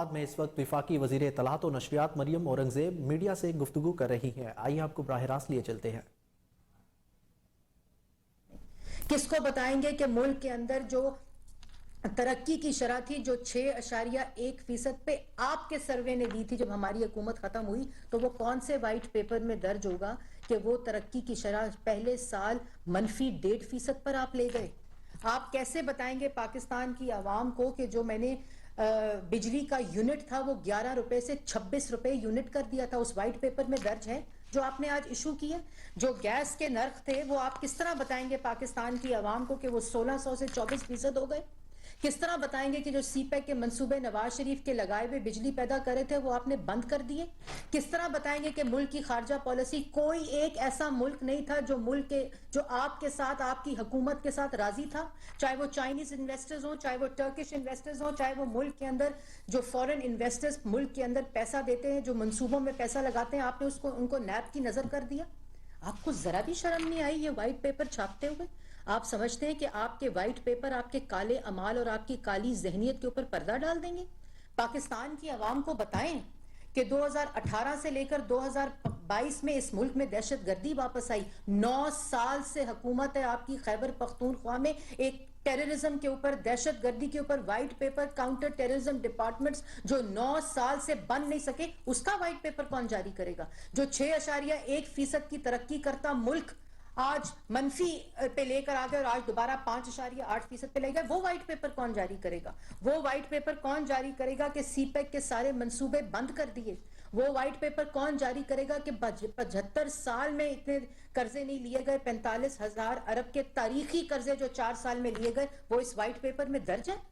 इस्लामाबाद में इस वक्त वफाकी वजीर इत्तलात और नशरियात मरियम औरंगजेब मीडिया से गुफ्तगू कर रही हैं। आइए आपको बराह रास्त लिए चलते हैं। किसको बताएंगे कि मुल्क के अंदर जो तरक्की की शरह थी जो 6.1% पे आपके सर्वे ने दी थी जब हमारी हुकूमत खत्म हुई, तो वो कौन से वाइट पेपर में दर्ज होगा कि वो तरक्की की शरह पहले साल -1.5% पर आप ले गए? आप कैसे बताएंगे पाकिस्तान की आवाम को कि जो मैंने बिजली का यूनिट था वो 11 रुपए से 26 रुपए यूनिट कर दिया था, उस वाइट पेपर में दर्ज है जो आपने आज इशू किया? जो गैस के नर्ख थे वो आप किस तरह बताएंगे पाकिस्तान की आवाम को कि वो 1600 से 24% हो गए? किस तरह बताएंगे कि जो सीपैक के मंसूबे नवाज शरीफ के लगाए हुए बिजली पैदा कर रहे थे वो आपने बंद कर दिए? किस तरह बताएंगे कि मुल्क की खारजा पॉलिसी, कोई एक ऐसा मुल्क नहीं था जो आपके साथ, आपकी हुकूमत के साथ राजी था, चाहे वो चाइनीज इन्वेस्टर्स हो, चाहे वो टर्किश इन्वेस्टर्स हो, चाहे वो मुल्क के अंदर जो फॉरेन इन्वेस्टर्स मुल्क के अंदर पैसा देते हैं, जो मंसूबों में पैसा लगाते हैं, आपने उनको नैब की नजर कर दिया? आपको जरा भी शर्म नहीं आई ये व्हाइट पेपर छापते हुए? आप समझते हैं कि आपके व्हाइट पेपर आपके काले अमाल और आपकी काली जहनियत के ऊपर पर्दा डाल देंगे? पाकिस्तान की आवाम को बताएं कि 2018 से लेकर 2022 में इस मुल्क में दहशतगर्दी वापस आई। 9 साल से हुकूमत है आपकी खैबर पख्तूनख्वा में, एक टेररिज्म के ऊपर, दहशतगर्दी के ऊपर white paper, counter terrorism departments जो 9 साल से बन नहीं सके, उसका व्हाइट पेपर कौन जारी करेगा? जो 6.1% की तरक्की करता मुल्क आज मनफी पे लेकर आ गए और आज दोबारा 5.8% पे ले गए, वो व्हाइट पेपर कौन जारी करेगा? वो व्हाइट पेपर कौन जारी करेगा कि सीपैक के सारे मंसूबे बंद कर दिए? वो व्हाइट पेपर कौन जारी करेगा कि 75 साल में इतने कर्जे नहीं लिए गए, 45,000 अरब के तारीखी कर्जे जो 4 साल में लिए गए, वो इस व्हाइट पेपर में दर्ज है?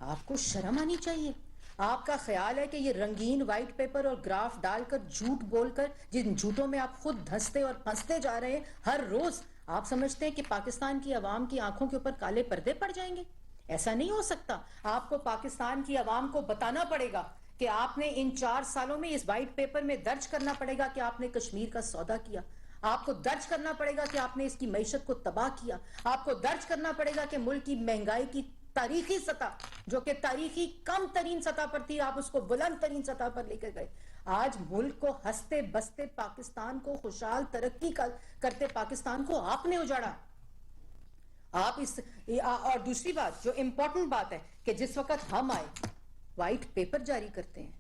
आपको शर्म आनी चाहिए। आपका ख्याल है कि ये रंगीन व्हाइट पेपर और ग्राफ डालकर, झूठ बोलकर, जिन झूठों में आप खुद धंसते और फंसते जा रहे हैं हर रोज, आप समझते हैं कि पाकिस्तान की आवाम की आंखों के ऊपर काले पर्दे पड़ जाएंगे? ऐसा नहीं हो सकता। आपको पाकिस्तान की आवाम को बताना पड़ेगा कि आपने इन 4 सालों में इस व्हाइट पेपर में दर्ज करना पड़ेगा कि आपने कश्मीर का सौदा किया। आपको दर्ज करना पड़ेगा कि आपने इसकी मईशत को तबाह किया। आपको दर्ज करना पड़ेगा कि मुल्क की महंगाई की तारीखी सतह, जो कि तारीखी कम तरीन सतह पर थी, आप उसको बुलंद तरीन सतह पर लेकर गए। आज मुल्क को हंसते बसते पाकिस्तान को, खुशहाल तरक्की करते पाकिस्तान को आपने उजाड़ा। आप और दूसरी बात जो इंपॉर्टेंट बात है कि जिस वक्त हम आए व्हाइट पेपर जारी करते हैं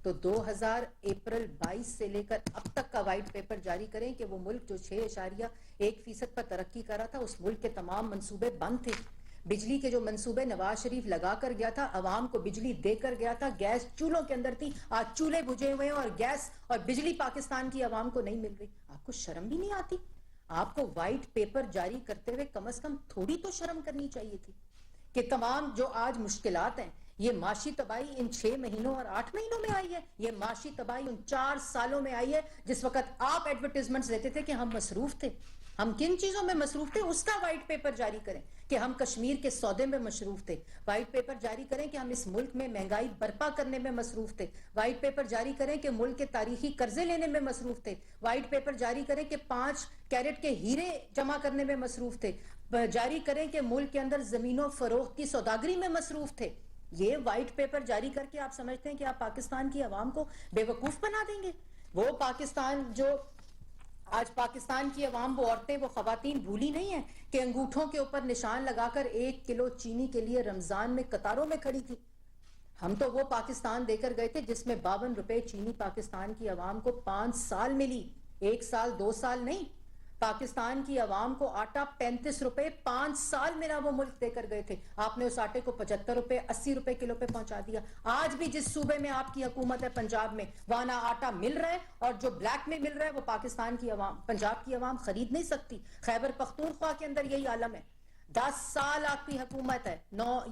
तो 2000 अप्रैल 22 से लेकर अब तक का व्हाइट पेपर जारी करें कि वो मुल्क जो 6.1% पर तरक्की कर रहा था, उस मुल्क के तमाम मंसूबे बंद थे। बिजली के जो मंसूबे नवाज शरीफ लगा कर गया था, अवाम को बिजली देकर गया था, गैस चूल्हों के अंदर थी, आज चूल्हे बुझे हुए हैं और गैस और बिजली पाकिस्तान की अवाम को नहीं मिल रही। आपको शर्म भी नहीं आती? आपको व्हाइट पेपर जारी करते हुए कम से कम थोड़ी तो शर्म करनी चाहिए थी कि तमाम जो आज मुश्किलात हैं, ये माशी तबाही इन 6 महीनों और 8 महीनों में आई है, ये माशी तबाही उन 4 सालों में आई है जिस वक्त आप एडवर्टाइजमेंट्स देते थे कि हम मसरूफ थे। हम किन चीजों में मसरूफ थे उसका व्हाइट पेपर जारी करें कि हम कश्मीर के सौदे में मसरूफ थे। व्हाइट पेपर जारी करें कि हम इस मुल्क में महंगाई बर्पा करने में मसरूफ थे। व्हाइट पेपर जारी करें कि मुल्क के तारीखी कर्जे लेने में मसरूफ थे। व्हाइट पेपर जारी करें कि 5 कैरेट के हीरे जमा करने में मसरूफ थे। जारी करें कि मुल्क के अंदर जमीनों फरोख्त की सौदागरी में मसरूफ थे। ये व्हाइट पेपर जारी करके आप समझते हैं कि आप पाकिस्तान की आवाम को बेवकूफ बना देंगे? वो पाकिस्तान जो आज पाकिस्तान की आवाम, वो औरतें, वो खवातीन भूली नहीं है कि अंगूठों के ऊपर निशान लगाकर 1 किलो चीनी के लिए रमजान में कतारों में खड़ी थी। हम तो वो पाकिस्तान देकर गए थे जिसमें 52 रुपए चीनी पाकिस्तान की आवाम को 5 साल मिली, 1 साल 2 साल नहीं। पाकिस्तान की आवाम को आटा 35 रुपए 5 साल में ना वो मुल्क देकर गए थे। आपने उस आटे को 75 रुपए 80 रुपए किलो पे पहुंचा दिया। आज भी जिस सूबे में आपकी हुकूमत है, पंजाब में, वहां ना आटा मिल रहा है और जो ब्लैक में मिल रहा है वो पाकिस्तान की आवाम, पंजाब की आवाम खरीद नहीं सकती। खैबर पख्तूनख्वा के अंदर यही आलम है। 10 साल आपकी हुकूमत है,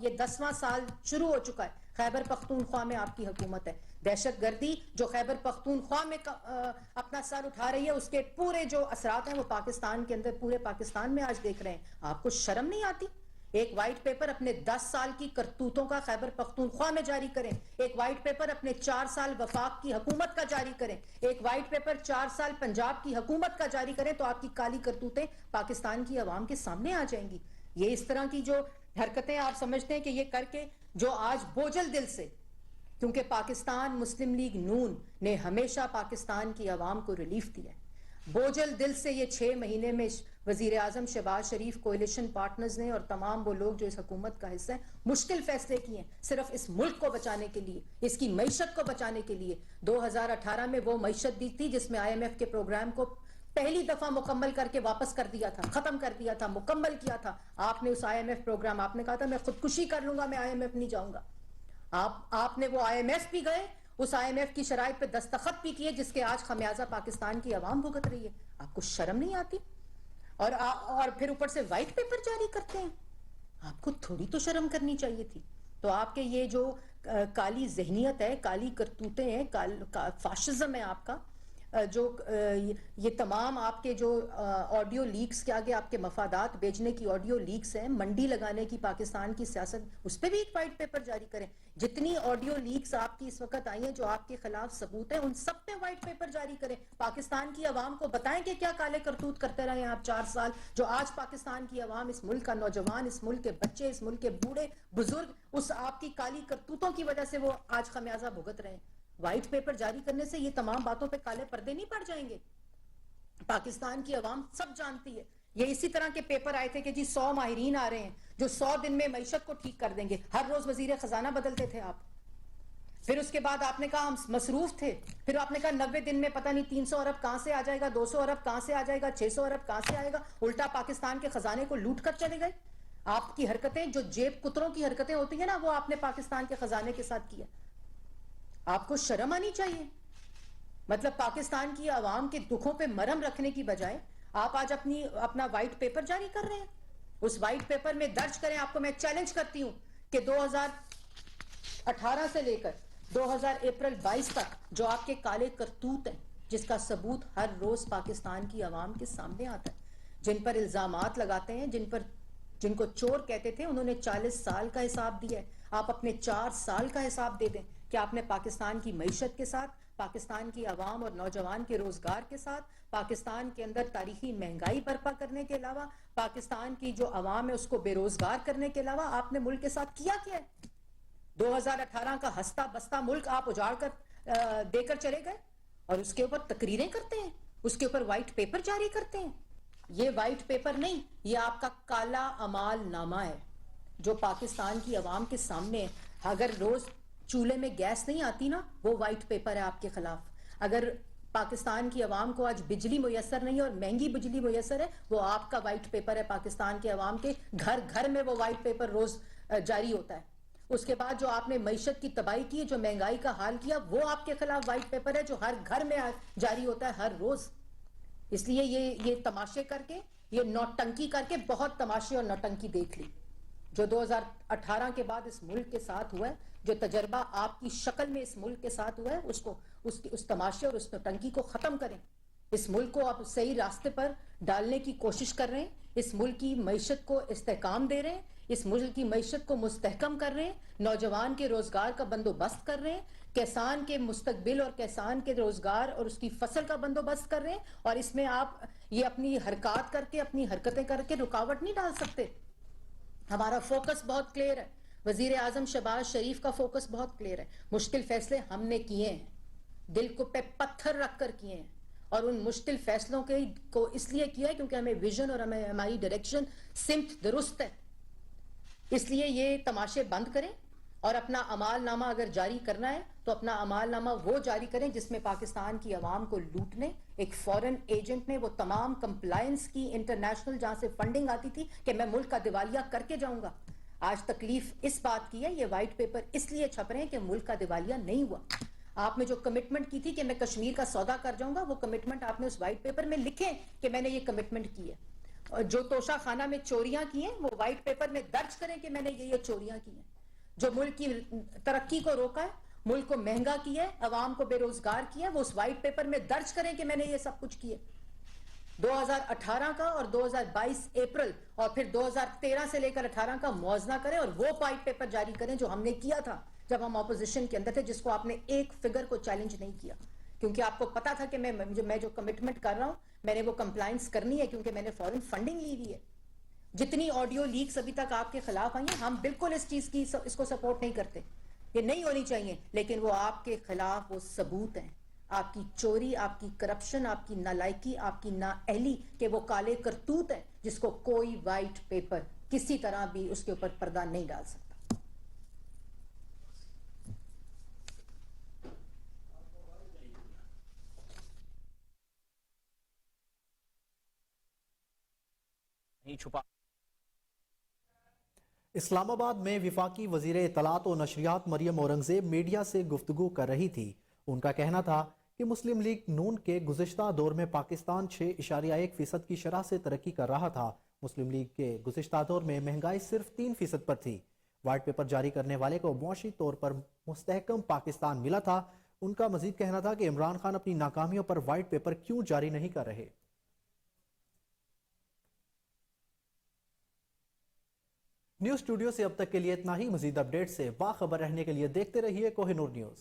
ये 10वां साल शुरू हो चुका है। खैबर पख्तूनख्वा में आपकी हुकूमत है। दहशतगर्दी जो खैबर पख्तूनख्वा में अपना सर उठा रही है, उसके पूरे जो असरात हैं वो पाकिस्तान के अंदर, पूरे पाकिस्तान में आज देख रहे हैं। आपको शर्म नहीं आती? एक व्हाइट पेपर अपने 10 साल की करतूतों का खैबर पख्तूनख्वा में जारी करें। एक व्हाइट पेपर अपने 4 साल वफाक की हुकूमत का जारी करें। एक व्हाइट पेपर 4 साल पंजाब की हुकूमत का जारी करें तो आपकी काली करतूतें पाकिस्तान की आवाम के सामने आ जाएंगी। ये इस तरह की जो हरकतें आप समझते हैं कि ये करके जो आज बोझल दिल से क्योंकि पाकिस्तान मुस्लिम लीग नून ने हमेशा पाकिस्तान की आवाम को रिलीफ दिया है। बोझल दिल से ये 6 महीने में वजीर आजम शहबाज शरीफ, कोalition पार्टनर्स ने और तमाम वो लोग जो इस हुकूमत का हिस्सा है, मुश्किल फैसले किए हैं सिर्फ इस मुल्क को बचाने के लिए, इसकी मईशत को बचाने के लिए। 2018 में वो मईशत दी थी जिसमें IMF के प्रोग्राम को पहली दफा मुकम्मल करके वापस कर दिया था, खत्म कर दिया था, मुकम्मल किया था। आपने उस IMF प्रोग्राम, आपने कहा था मैं खुदकुशी कर लूंगा, मैं IMF नहीं जाऊंगा। आपने वो IMF भी गए, उस IMF की शराइत पे दस्तखत भी किए, जिसके आज खमियाजा पाकिस्तान की आवाम भुगत रही है। आपको शर्म नहीं आती? और फिर ऊपर से व्हाइट पेपर जारी करते हैं। आपको थोड़ी तो शर्म करनी चाहिए थी। तो आपके ये जो काली जहनियत है, काली करतूतें हैं, फाशिज्म है आपका, जो ये तमाम आपके जो ऑडियो लीक्स के आगे आपके मफादात बेचने की ऑडियो लीक्स हैं, मंडी लगाने की पाकिस्तान की सियासत, उस पर भी एक वाइट पेपर जारी करें। जितनी ऑडियो लीक्स आपकी इस वक्त आई हैं जो आपके खिलाफ सबूत है, उन सब पे वाइट पेपर जारी करें। पाकिस्तान की आवाम को बताएं कि क्या काले करतूत करते रहे आप 4 साल, जो आज पाकिस्तान की आवाम, इस मुल्क का नौजवान, इस मुल्क के बच्चे, इस मुल्क के बूढ़े बुजुर्ग, उस आपकी काली करतूतों की वजह से वो आज खमियाजा भुगत रहे हैं। व्हाइट पेपर जारी करने से ये तमाम बातों पे काले पर्दे नहीं पड़ जाएंगे। पाकिस्तान की आवाम सब जानती है। ये इसी तरह के पेपर आए थे कि जी 100 माहिरीन आ रहे हैं जो 100 दिन में मईशत को ठीक कर देंगे। हर रोज वजीर खजाना बदलते थे आप। फिर उसके बाद आपने कहा हम मसरूफ थे, फिर आपने कहा 90 दिन में पता नहीं 300 अरब कहां से आ जाएगा, 200 अरब कहां से आ जाएगा, 600 अरब कहां से आएगा। उल्टा पाकिस्तान के खजाने को लूट कर चले गए। आपकी हरकतें जो जेब कुतरों की हरकतें होती है ना, वो आपने पाकिस्तान के खजाने के साथ किया। आपको शर्म आनी चाहिए। मतलब पाकिस्तान की आवाम के दुखों पे मरहम रखने की बजाय आप आज अपना व्हाइट पेपर जारी कर रहे हैं। उस व्हाइट पेपर में दर्ज करें, आपको मैं चैलेंज करती हूं कि 2018 से लेकर 2000 अप्रैल 22 तक जो आपके काले करतूत हैं, जिसका सबूत हर रोज पाकिस्तान की आवाम के सामने आता है, जिन पर इल्जामात लगाते हैं, जिनको चोर कहते थे, उन्होंने 40 साल का हिसाब दिया है। आप अपने 4 साल का हिसाब दे दें कि आपने पाकिस्तान की मईशत के साथ, पाकिस्तान की आवाम और नौजवान के रोजगार के साथ, पाकिस्तान के अंदर तारीखी महंगाई बर्पा करने के अलावा, पाकिस्तान की जो आवाम है उसको बेरोजगार करने के अलावा आपने मुल्क के साथ किया क्या है? 2018 का हंसता बसता मुल्क आप उजाड़ कर देकर चले गए और उसके ऊपर तकरीरें करते हैं, उसके ऊपर व्हाइट पेपर जारी करते हैं। ये व्हाइट पेपर नहीं, ये आपका काला अमाल नामा है जो पाकिस्तान की आवाम के सामने है। अगर रोज चूल्हे में गैस नहीं आती ना, वो व्हाइट पेपर है आपके खिलाफ। अगर पाकिस्तान की आवाम को आज बिजली मुयसर नहीं और महंगी बिजली मुयसर है, वो आपका व्हाइट पेपर है। पाकिस्तान के आवाम के घर घर में वो व्हाइट पेपर रोज जारी होता है। उसके बाद जो आपने मईशत की तबाही की, जो महंगाई का हाल किया, वो आपके खिलाफ व्हाइट पेपर है जो हर घर में जारी होता है हर रोज। इसलिए ये तमाशे करके, ये नौटंकी करके बहुत तमाशे और नौटंकी देख ली। जो 2018 के बाद इस मुल्क के साथ हुआ है, जो तजर्बा आपकी शक्ल में इस मुल्क के साथ हुआ है, उस तमाशे और उस नौटंकी को खत्म करें। इस मुल्क को आप सही रास्ते पर डालने की कोशिश कर रहे हैं। इस मुल्क की मईशत को इस्तेहकाम दे रहे हैं, इस मुल्क की मईशत को मुस्तहकम कर रहे हैं, नौजवान के रोजगार का बंदोबस्त कर रहे हैं, किसान के मुस्तकबिल और किसान के रोजगार और उसकी फसल का बंदोबस्त कर रहे हैं। और इसमें आप ये अपनी हरकत करके, अपनी हरकतें करके रुकावट नहीं डाल सकते। हमारा फोकस बहुत क्लियर है। वजीर आजम शहबाज शरीफ का फोकस बहुत क्लियर है। मुश्किल फैसले हमने किए हैं, दिल को पे पत्थर रखकर किए हैं, और उन मुश्किल फैसलों को इसलिए किया है क्योंकि हमें विजन और हमें हमारी डायरेक्शन सिमत दुरुस्त है। इसलिए ये तमाशे बंद करें और अपना अमालनामा अगर जारी करना है तो अपना अमालनामा वो जारी करें जिसमें पाकिस्तान की आवाम को लूटने एक फॉरेन एजेंट ने वो तमाम कंप्लायंस की, इंटरनेशनल जहां से फंडिंग आती थी कि मैं मुल्क का दिवालिया करके जाऊंगा। आज तकलीफ इस बात की है, ये व्हाइट पेपर इसलिए छप रहे हैं कि मुल्क का दिवालिया नहीं हुआ। आपने जो कमिटमेंट की थी कि मैं कश्मीर का सौदा कर जाऊंगा, वो कमिटमेंट आपने उस व्हाइट पेपर में लिखे कि मैंने ये कमिटमेंट की है। और जो तोशा खाना में चोरियां की हैं, वो व्हाइट पेपर में दर्ज करें कि मैंने ये चोरियां की हैं। जो मुल्क की तरक्की को रोका है, मुल्क को महंगा किया है, अवाम को बेरोजगार किया है, वो उस व्हाइट पेपर में दर्ज करें कि मैंने ये सब कुछ किया। 2018 का और 2022 अप्रैल और फिर 2013 से लेकर 18 का मुआवजा करें और वो व्हाइट पेपर जारी करें जो हमने किया था जब हम ऑपोजिशन के अंदर थे, जिसको आपने एक फिगर को चैलेंज नहीं किया, क्योंकि आपको पता था कि मैं जो कमिटमेंट कर रहा हूं, मैंने वो कंप्लायंस करनी है, क्योंकि मैंने फॉरेन फंडिंग ली हुई है। जितनी ऑडियो लीक्स अभी तक आपके खिलाफ आई हैं, हम बिल्कुल इस चीज की इसको सपोर्ट नहीं करते। ये नहीं होनी चाहिए, लेकिन वो आपके खिलाफ वो सबूत हैं, आपकी चोरी, आपकी करप्शन, आपकी नालायकी, आपकी नाअहली के वो काले करतूत हैं जिसको कोई वाइट पेपर किसी तरह भी उसके ऊपर पर्दा नहीं डाल सकता। नहीं छुपा। इस्लामाबाद में विफाकी वजीर इत्तलात और नशरियात मरियम औरंगजेब मीडिया से गुफ्तगू कर रही थी। उनका कहना था कि मुस्लिम लीग नून के गुज़िश्ता दौर में पाकिस्तान 6.1% की शरह से तरक्की कर रहा था। मुस्लिम लीग के गुज़िश्ता दौर में महंगाई सिर्फ 3% पर थी। वाइट पेपर जारी करने वाले को मुआशी तौर पर मुस्तहकम पाकिस्तान मिला था। उनका मजीद कहना था कि इमरान खान अपनी नाकामियों पर वाइट पेपर क्यों जारी नहीं कर रहे। न्यूज़ स्टूडियो से अब तक के लिए इतना ही। मजीद अपडेट से बाखबर रहने के लिए देखते रहिए कोहिनूर न्यूज़।